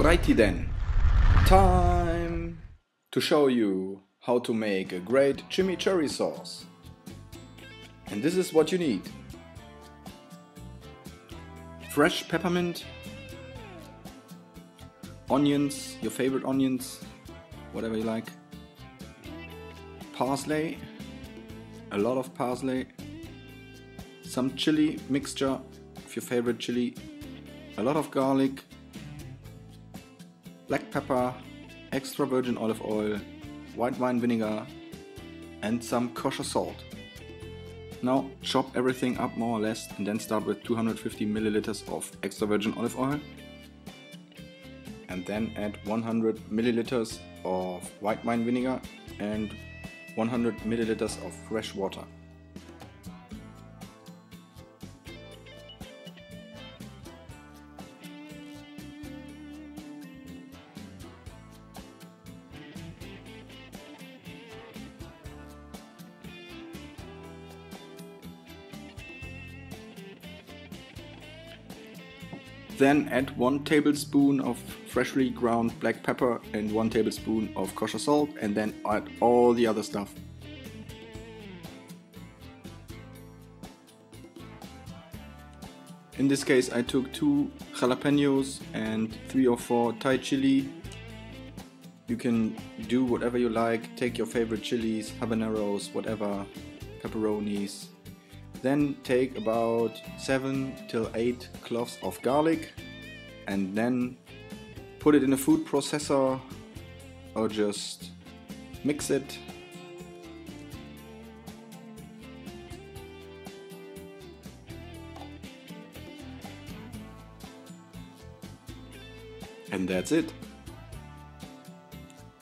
Alrighty then, time to show you how to make a great chimichurri sauce. And this is what you need: fresh peppermint, onions, your favorite onions, whatever you like, parsley, a lot of parsley, some chili mixture of your favorite chili, a lot of garlic, black pepper, extra virgin olive oil, white wine vinegar, and some kosher salt. Now chop everything up more or less and then start with 250 milliliters of extra virgin olive oil and then add 100 milliliters of white wine vinegar and 100 milliliters of fresh water. Then add 1 tablespoon of freshly ground black pepper and 1 tablespoon of kosher salt, and then add all the other stuff. In this case I took 2 jalapenos and 3 or 4 Thai chili. You can do whatever you like, take your favorite chilies, habaneros, whatever, pepperonis. Then take about 7 till 8 cloves of garlic and then put it in a food processor or just mix it. And that's it.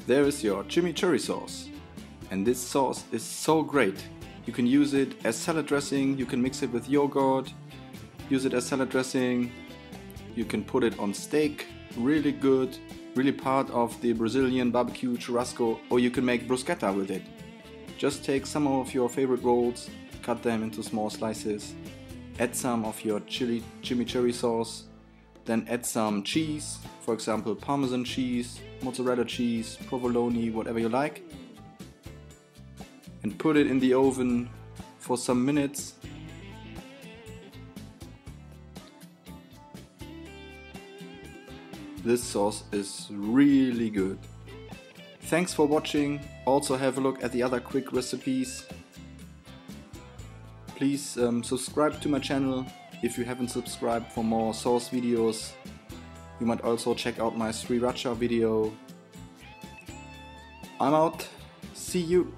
There is your chimichurri sauce. And this sauce is so great. You can use it as salad dressing, you can mix it with yogurt, use it as salad dressing, you can put it on steak, really good, really part of the Brazilian barbecue churrasco, or you can make bruschetta with it. Just take some of your favorite rolls, cut them into small slices, add some of your chimichurri sauce, then add some cheese, for example Parmesan cheese, mozzarella cheese, provolone, whatever you like, and put it in the oven for some minutes. This sauce is really good. Thanks for watching. Also have a look at the other quick recipes. Please subscribe to my channel if you haven't subscribed for more sauce videos. You might also check out my sriracha video. I'm out. See you.